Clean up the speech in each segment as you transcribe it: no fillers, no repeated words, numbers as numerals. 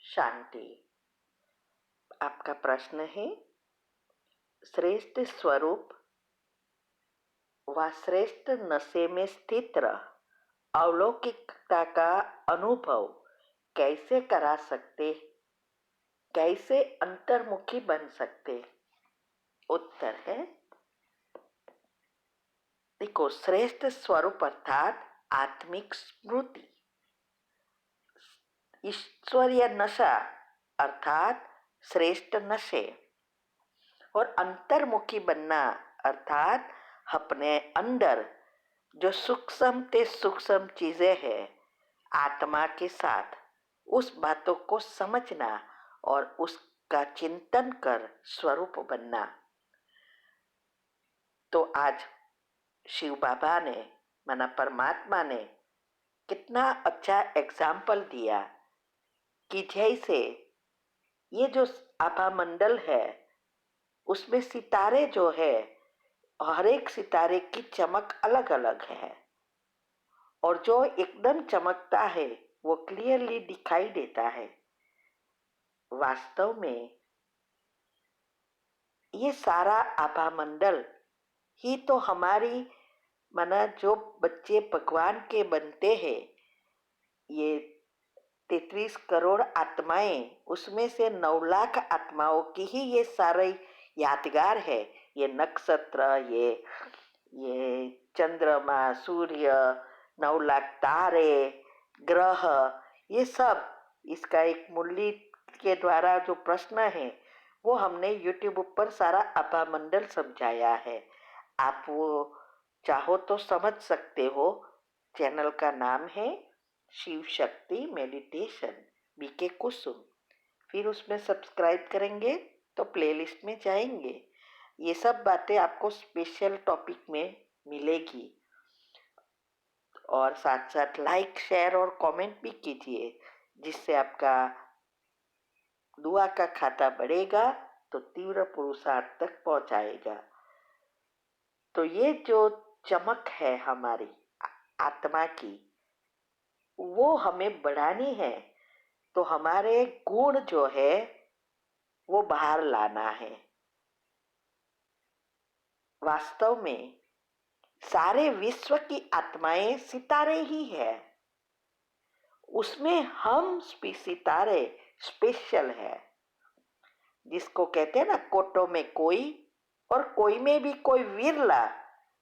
शांति। आपका प्रश्न है, श्रेष्ठ स्वरूप व श्रेष्ठ नशे में स्थित रह अलौकिकता का अनुभव कैसे करा सकते, कैसे अंतर्मुखी बन सकते? उत्तर है, देखो, श्रेष्ठ स्वरूप अर्थात आत्मिक स्मृति, ईश्वरीय नशा अर्थात श्रेष्ठ नशे, और अंतर्मुखी बनना अर्थात अपने अंदर जो सूक्ष्म चीजें हैं आत्मा के साथ उस बातों को समझना और उसका चिंतन कर स्वरूप बनना। तो आज शिव बाबा ने माना परमात्मा ने कितना अच्छा एग्जाम्पल दिया कि जैसे ये जो आभा मंडल है उसमें सितारे जो है, हर एक सितारे की चमक अलग अलग है और जो एकदम चमकता है वो क्लियरली दिखाई देता है। वास्तव में ये सारा आभा मंडल ही तो हमारी माना जो बच्चे भगवान के बनते हैं, ये 33 करोड़ आत्माएं, उसमें से 9 लाख आत्माओं की ही ये सारे यादगार है। ये नक्षत्र, ये चंद्रमा, सूर्य, 9 लाख तारे, ग्रह, ये सब इसका एक मुरली के द्वारा जो प्रश्न है वो हमने YouTube पर सारा आभा मंडल समझाया है। आप वो चाहो तो समझ सकते हो। चैनल का नाम है शिव शक्ति मेडिटेशन बीके कुसुम। फिर उसमें सब्सक्राइब करेंगे तो प्लेलिस्ट में जाएंगे, ये सब बातें आपको स्पेशल टॉपिक में मिलेगी। और साथ साथ लाइक, शेयर और कमेंट भी कीजिए, जिससे आपका दुआ का खाता बढ़ेगा तो तीव्र पुरुषार्थ तक पहुंचाएगा। तो ये जो चमक है हमारी आत्मा की, वो हमें बढ़ानी है। तो हमारे गुण जो है वो बाहर लाना है। वास्तव में सारे विश्व की आत्माएं सितारे ही है, उसमें हम सितारे स्पेशल है, जिसको कहते हैं ना कोटो में कोई और कोई में भी कोई विरला,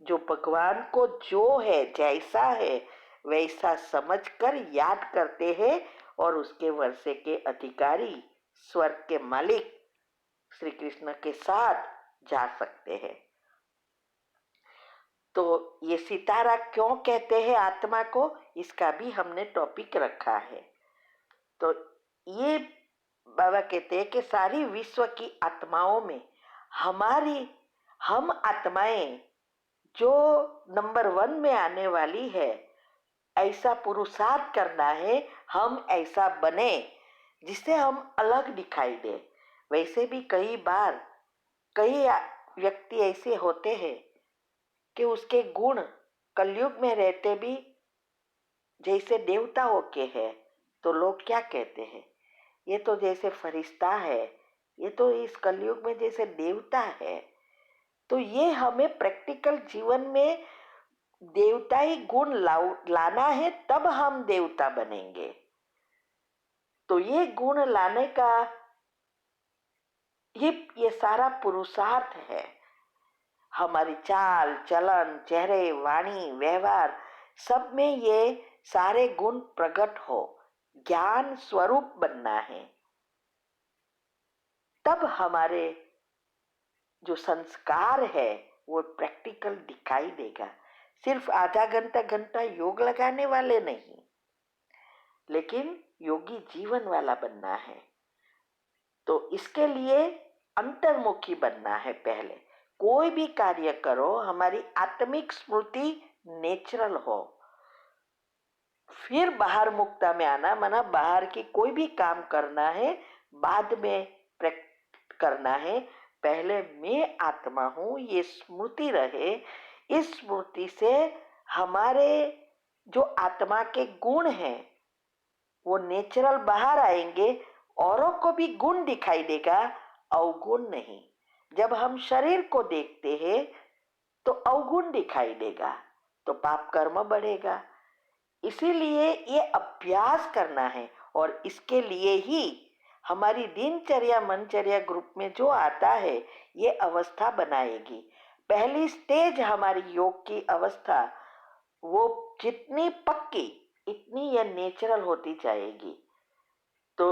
जो भगवान को जो है जैसा है वैसा समझकर याद करते हैं और उसके वर्षे के अधिकारी स्वर्ग के मालिक श्री कृष्ण के साथ जा सकते हैं। तो ये सितारा क्यों कहते हैं आत्मा को, इसका भी हमने टॉपिक रखा है। तो ये बाबा कहते हैं कि सारी विश्व की आत्माओं में हम आत्माएं जो नंबर 1 में आने वाली है, ऐसा पुरुषार्थ करना है, हम ऐसा बने जिससे हम अलग दिखाई दे। वैसे भी कई बार कई व्यक्ति ऐसे होते हैं कि उसके गुण कलयुग में रहते भी जैसे देवता होके है, तो लोग क्या कहते हैं, ये तो जैसे फरिश्ता है, ये तो इस कलयुग में जैसे देवता है। तो ये हमें प्रैक्टिकल जीवन में देवताई गुण लाना है, तब हम देवता बनेंगे। तो ये गुण लाने का ये सारा पुरुषार्थ है। हमारी चाल चलन, चेहरे, वाणी, व्यवहार, सब में ये सारे गुण प्रकट हो, ज्ञान स्वरूप बनना है। तब हमारे जो संस्कार है वो प्रैक्टिकल दिखाई देगा। सिर्फ आधा घंटा योग लगाने वाले नहीं, लेकिन योगी जीवन वाला बनना है। तो इसके लिए अंतर्मुखी बनना है। पहले कोई भी कार्य करो, हमारी आत्मिक स्मृति नेचुरल हो, फिर बाहर मुक्ता में आना, माना बाहर की कोई भी काम करना है बाद में करना है। पहले मैं आत्मा हूं ये स्मृति रहे। इस स्मृति से हमारे जो आत्मा के गुण हैं वो नेचुरल बाहर आएंगे औरों को भी गुण दिखाई देगा, अवगुण नहीं। जब हम शरीर को देखते हैं तो अवगुण दिखाई देगा, तो पाप कर्म बढ़ेगा। इसीलिए ये अभ्यास करना है, और इसके लिए ही हमारी दिनचर्या मनचर्या ग्रुप में जो आता है ये अवस्था बनाएगी। पहली स्टेज हमारी योग की अवस्था, वो जितनी पक्की इतनी यह नेचुरल होती जाएगी। तो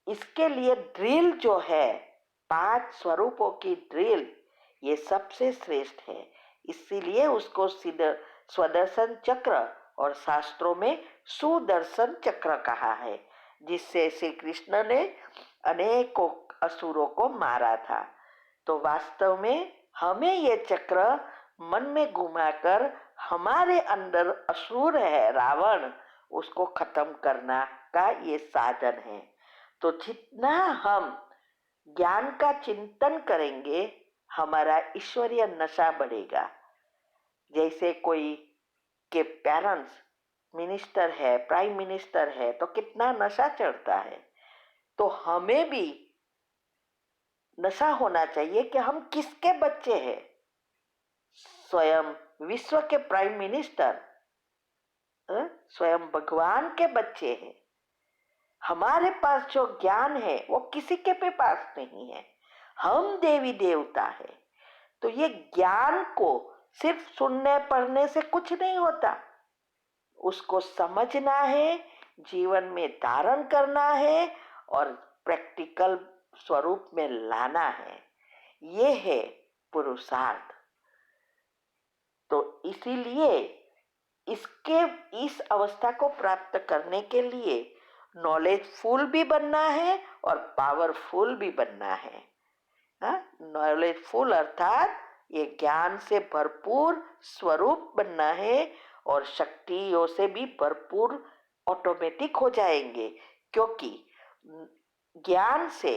इसके लिए ड्रिल जो है, 5 स्वरूपों की ड्रिल, ये सबसे श्रेष्ठ है। इसीलिए उसको स्वदर्शन चक्र और शास्त्रों में सुदर्शन चक्र कहा है, जिससे श्री कृष्ण ने अनेकों असुरों को मारा था। तो वास्तव में हमें ये चक्र मन में घुमाकर हमारे अंदर असुर है रावण, उसको खत्म करना का ये साधन है। तो जितना हम ज्ञान का चिंतन करेंगे हमारा ईश्वरीय नशा बढ़ेगा। जैसे कोई के पेरेंट्स मिनिस्टर है, प्राइम मिनिस्टर है, तो कितना नशा चढ़ता है। तो हमें भी नशा होना चाहिए कि हम किसके बच्चे हैं। स्वयं विश्व के प्राइम मिनिस्टर स्वयं भगवान के बच्चे हैं। हमारे पास जो ज्ञान है वो किसी के भी पास नहीं है, हम देवी देवता है। तो ये ज्ञान को सिर्फ सुनने पढ़ने से कुछ नहीं होता, उसको समझना है, जीवन में धारण करना है और प्रैक्टिकल स्वरूप में लाना है। ये है पुरुषार्थ। तो इसीलिए इस अवस्था को प्राप्त करने के लिए नॉलेजफुल भी बनना है और पावरफुल भी बनना है। नॉलेजफुल अर्थात ये ज्ञान से भरपूर स्वरूप बनना है, और शक्तियों से भी भरपूर ऑटोमेटिक हो जाएंगे, क्योंकि ज्ञान से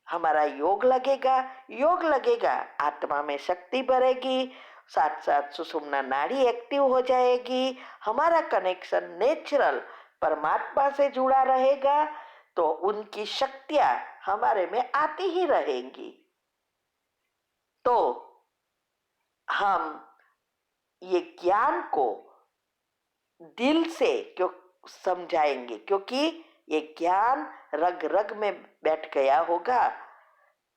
हमारा योग लगेगा, योग लगेगा आत्मा में शक्ति बढ़ेगी, साथ साथ सुषुम्ना नाड़ी एक्टिव हो जाएगी, हमारा कनेक्शन नेचुरल परमात्मा से जुड़ा रहेगा, तो उनकी शक्तियां हमारे में आती ही रहेंगी। तो हम ये ज्ञान को दिल से क्यों समझाएंगे, क्योंकि ये ज्ञान रग रग में बैठ गया होगा,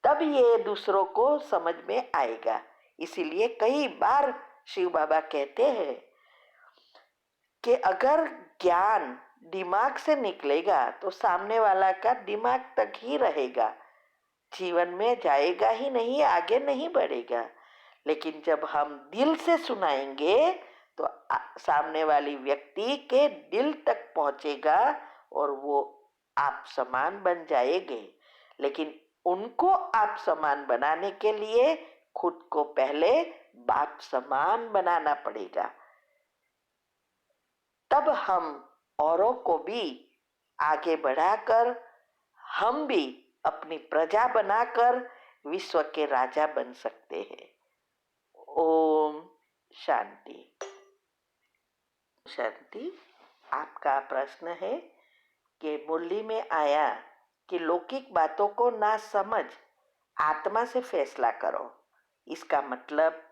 तब ये दूसरों को समझ में आएगा। इसीलिए कई बार शिव बाबा कहते हैं कि अगर ज्ञान दिमाग से निकलेगा तो सामने वाला का दिमाग तक ही रहेगा, जीवन में जाएगा ही नहीं, आगे नहीं बढ़ेगा। लेकिन जब हम दिल से सुनाएंगे तो सामने वाली व्यक्ति के दिल तक पहुंचेगा और वो आप समान बन जाएंगे। लेकिन उनको आप समान बनाने के लिए खुद को पहले बाप समान बनाना पड़ेगा, तब हम औरों को भी आगे बढ़ाकर हम भी अपनी प्रजा बनाकर विश्व के राजा बन सकते हैं। ओम शांति शांति। आपका प्रश्न है कि मुरली में आया कि लौकिक बातों को ना समझ, आत्मा से फैसला करो। इसका मतलब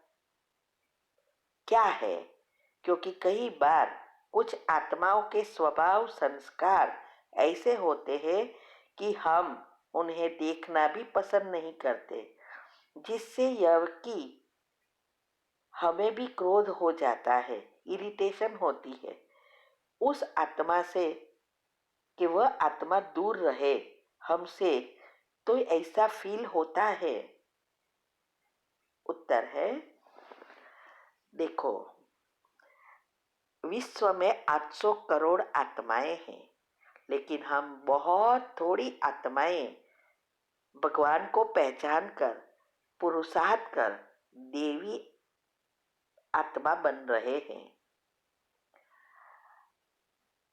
क्या है? क्योंकि कई बार कुछ आत्माओं के स्वभाव संस्कार ऐसे होते हैं कि हम उन्हें देखना भी पसंद नहीं करते, जिससे यह कि हमें भी क्रोध हो जाता है, इरिटेशन होती है उस आत्मा से कि वह आत्मा दूर रहे हमसे, तो ऐसा फील होता है। उत्तर है, देखो, विश्व में 800 करोड़ आत्माएं हैं, लेकिन हम बहुत थोड़ी आत्माएं भगवान को पहचान कर पुरुषार्थ कर देवी आत्मा बन रहे हैं।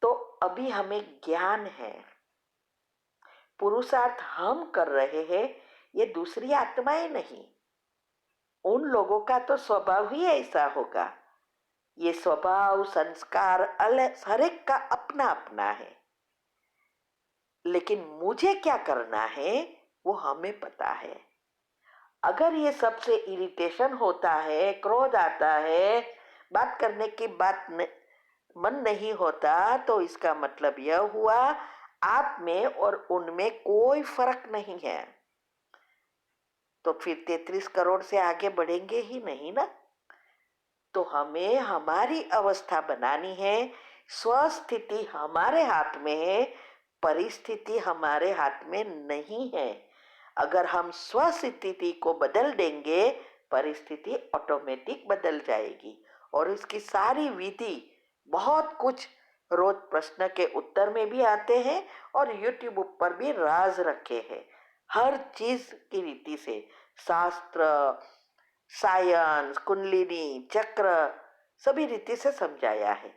तो अभी हमें ज्ञान है, पुरुषार्थ हम कर रहे हैं, ये दूसरी आत्माएं नहीं। उन लोगों का तो स्वभाव ही ऐसा होगा। ये स्वभाव संस्कार अलग, हर एक का अपना अपना है। लेकिन मुझे क्या करना है वो हमें पता है। अगर ये सबसे इरिटेशन होता है, क्रोध आता है, बात करने की मन नहीं होता, तो इसका मतलब यह हुआ आप में और उनमें कोई फर्क नहीं है। तो फिर 33 करोड़ से आगे बढ़ेंगे ही नहीं ना। तो हमें हमारी अवस्था बनानी है। स्वस्थिति हमारे हाथ में है, परिस्थिति हमारे हाथ में नहीं है। अगर हम स्वस्थिति को बदल देंगे, परिस्थिति ऑटोमेटिक बदल जाएगी। और इसकी सारी विधि बहुत कुछ रोज प्रश्न के उत्तर में भी आते हैं और यूट्यूब पर भी राज रखे हैं। हर चीज की रीति से, शास्त्र, साइंस, कुंडलिनी, चक्र, सभी रीति से समझाया है।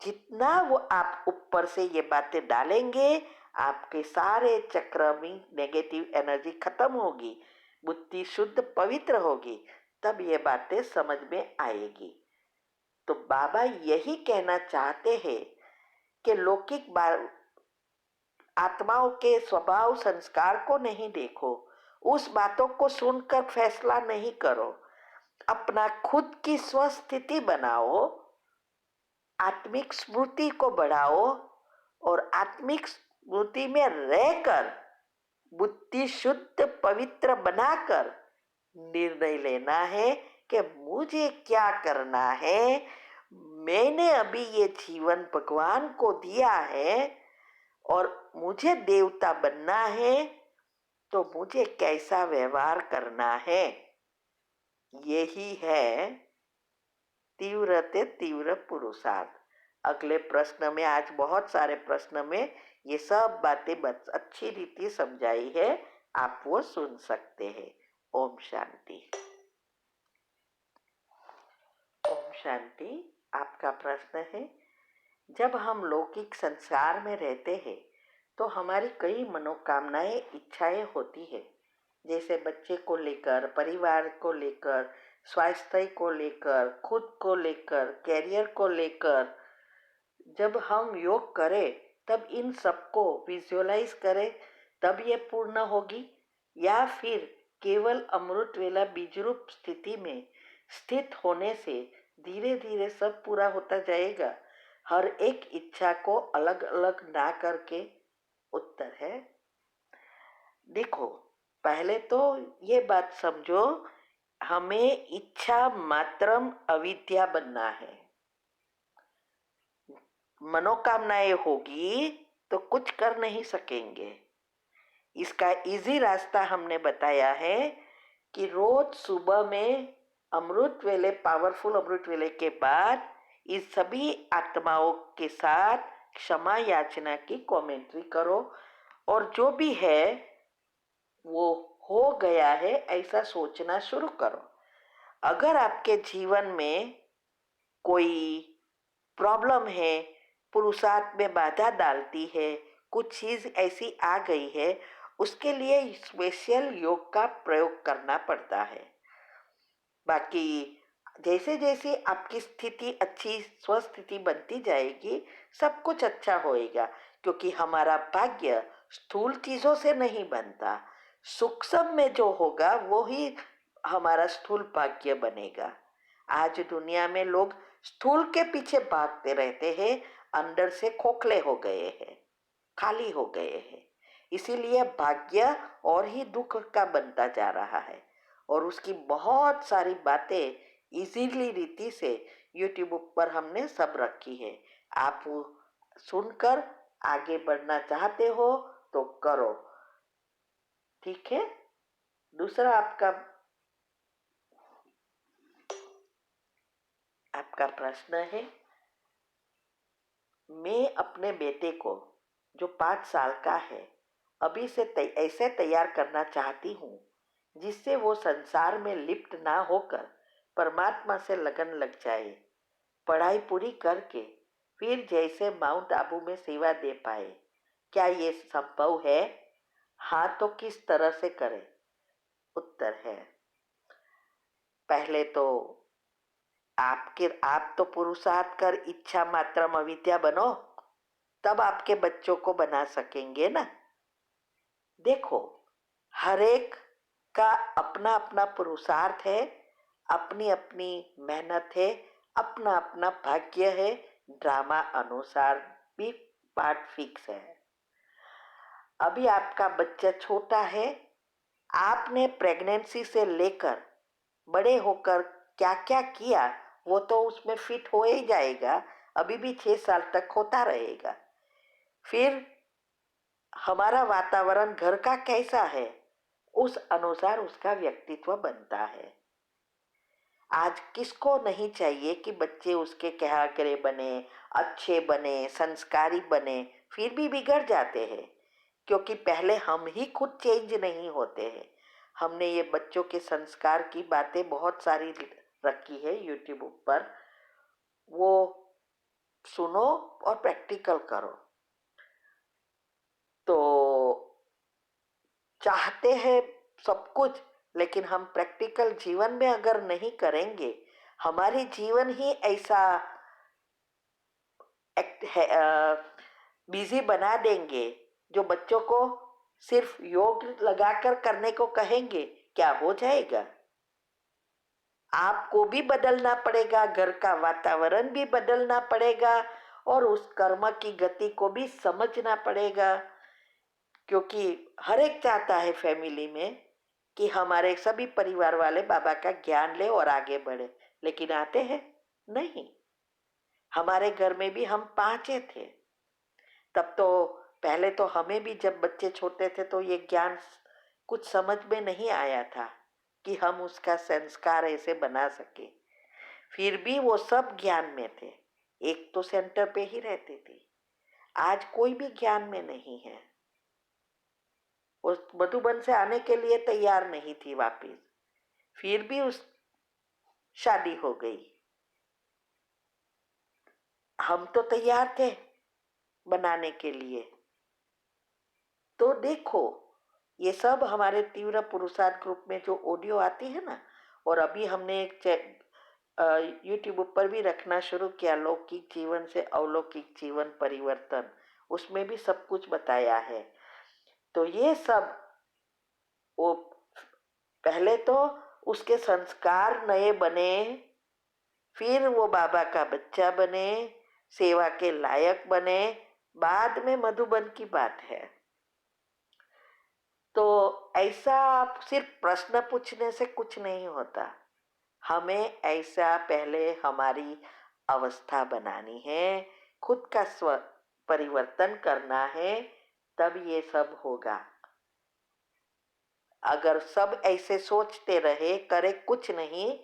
जितना वो आप ऊपर से ये बातें डालेंगे, आपके सारे चक्र में नेगेटिव एनर्जी खत्म होगी, बुद्धि शुद्ध पवित्र होगी, तब ये बातें समझ में आएगी। तो बाबा यही कहना चाहते हैं कि लौकिक आत्माओं के स्वभाव संस्कार को नहीं देखो, उस बातों को सुनकर फैसला नहीं करो, अपना खुद की स्वस्थिति बनाओ, आत्मिक स्मृति को बढ़ाओ और आत्मिक स्मृति में रहकर बुद्धि शुद्ध पवित्र बनाकर निर्णय लेना है कि मुझे क्या करना है। मैंने अभी ये जीवन भगवान को दिया है और मुझे देवता बनना है, तो मुझे कैसा व्यवहार करना है। यही है तीव्रते तीव्र पुरुषार्थ। अगले प्रश्न में, आज बहुत सारे प्रश्न में ये सब बातें अच्छी रीति समझाई है, आप वो सुन सकते हैं। ओम शांति। ओम शांति। आपका प्रश्न है, जब हम लौकिक संसार में रहते हैं तो हमारी कई मनोकामनाएं, इच्छाएं होती है, जैसे बच्चे को लेकर, परिवार को लेकर, स्वास्थ्य को लेकर, खुद को लेकर, कैरियर को लेकर। जब हम योग करें तब इन सबको विजुअलाइज करें, तब ये पूर्ण होगी, या फिर केवल अमृत वेला बीज रूप स्थिति में स्थित होने से धीरे धीरे सब पूरा होता जाएगा। हर एक इच्छा को अलग अलग ना करके। उत्तर है, देखो, पहले तो ये बात समझो, हमें इच्छा मात्रम अविद्या बनना है। मनोकामनाएं होगी तो कुछ कर नहीं सकेंगे। इसका इजी रास्ता हमने बताया है कि रोज सुबह में अमृत वेले, पावरफुल अमृत वेले के बाद इस सभी आत्माओं के साथ क्षमा याचना की कमेंट्री करो, और जो भी है वो हो गया है ऐसा सोचना शुरू करो। अगर आपके जीवन में कोई प्रॉब्लम है, पुरुषार्थ में बाधा डालती है, कुछ चीज ऐसी आ गई है, उसके लिए स्पेशल योग का प्रयोग करना पड़ता है। बाकी जैसे जैसे आपकी स्थिति अच्छी स्वस्थिति बनती जाएगी, सब कुछ अच्छा होएगा, क्योंकि हमारा भाग्य स्थूल चीजों से नहीं बनता। सूक्ष्म में जो होगा वो ही हमारा स्थूल भाग्य बनेगा। आज दुनिया में लोग स्थूल के पीछे भागते रहते हैं, अंदर से खोखले हो गए हैं, खाली हो गए हैं। इसीलिए भाग्य और ही दुख का बनता जा रहा है। और उसकी बहुत सारी बातें इजीली रीति से यूट्यूब पर हमने सब रखी है। आप वो सुनकर आगे बढ़ना चाहते हो तो करो, ठीक है। दूसरा आपका प्रश्न है, मैं अपने बेटे को जो 5 साल का है अभी से ऐसे तैयार करना चाहती हूँ जिससे वो संसार में लिप्त ना होकर परमात्मा से लगन लग जाए, पढ़ाई पूरी करके फिर जैसे माउंट आबू में सेवा दे पाए। क्या ये संभव है? हाँ, तो किस तरह से करें? उत्तर है, पहले तो आप तो पुरुषार्थ कर इच्छा मात्रम अविद्या बनो, तब आपके बच्चों को बना सकेंगे ना। देखो, हर एक का अपना अपना पुरुषार्थ है, अपनी अपनी मेहनत है, अपना अपना भाग्य है। ड्रामा अनुसार भी पार्ट फिक्स है। अभी आपका बच्चा छोटा है, आपने प्रेगनेंसी से लेकर बड़े होकर क्या क्या किया वो तो उसमें फिट हो ही जाएगा। अभी भी 6 साल तक होता रहेगा। फिर हमारा वातावरण घर का कैसा है, उस अनुसार उसका व्यक्तित्व बनता है। आज किसको नहीं चाहिए कि बच्चे उसके कहा करे बने, अच्छे बने, संस्कारी बने, फिर भी बिगड़ जाते हैं क्योंकि पहले हम ही खुद चेंज नहीं होते हैं। हमने ये बच्चों के संस्कार की बातें बहुत सारी रखी है यूट्यूब पर, वो सुनो और प्रैक्टिकल करो। तो चाहते हैं सब कुछ, लेकिन हम प्रैक्टिकल जीवन में अगर नहीं करेंगे, हमारी जीवन ही ऐसा बिजी बना देंगे जो बच्चों को सिर्फ योग लगाकर करने को कहेंगे, क्या हो जाएगा। आपको भी बदलना पड़ेगा, घर का वातावरण भी बदलना पड़ेगा और उस कर्म की गति को भी समझना पड़ेगा। क्योंकि हर एक चाहता है फैमिली में कि हमारे सभी परिवार वाले बाबा का ज्ञान ले और आगे बढ़े, लेकिन आते हैं नहीं। हमारे घर में भी हम 5 थे, तब तो पहले तो हमें भी जब बच्चे छोटे थे तो ये ज्ञान कुछ समझ में नहीं आया था कि हम उसका संस्कार ऐसे बना सके। फिर भी वो सब ज्ञान में थे, एक तो सेंटर पे ही रहती थी। आज कोई भी ज्ञान में नहीं है। उस मधुबन से आने के लिए तैयार नहीं थी वापिस, फिर भी उस शादी हो गई। हम तो तैयार थे बनाने के लिए। तो देखो, ये सब हमारे तीव्र पुरुषार्थ ग्रुप में जो ऑडियो आती है ना, और अभी हमने एक यूट्यूब पर भी रखना शुरू किया, लौकिक जीवन से अलौकिक जीवन परिवर्तन, उसमें भी सब कुछ बताया है। तो ये सब वो पहले तो उसके संस्कार नए बने, फिर वो बाबा का बच्चा बने, सेवा के लायक बने, बाद में मधुबन की बात है। तो ऐसा सिर्फ प्रश्न पूछने से कुछ नहीं होता, हमें ऐसा पहले हमारी अवस्था बनानी है, खुद का स्व परिवर्तन करना है, तब ये सब होगा। अगर सब ऐसे सोचते रहे, करे कुछ नहीं,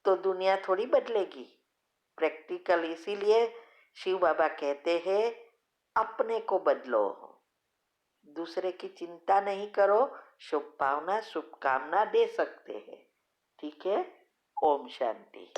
तो दुनिया थोड़ी बदलेगी। प्रैक्टिकल इसीलिए शिव बाबा कहते हैं अपने को बदलो, दूसरे की चिंता नहीं करो, शुभ भावना शुभकामना दे सकते हैं। ठीक है। ओम शांति।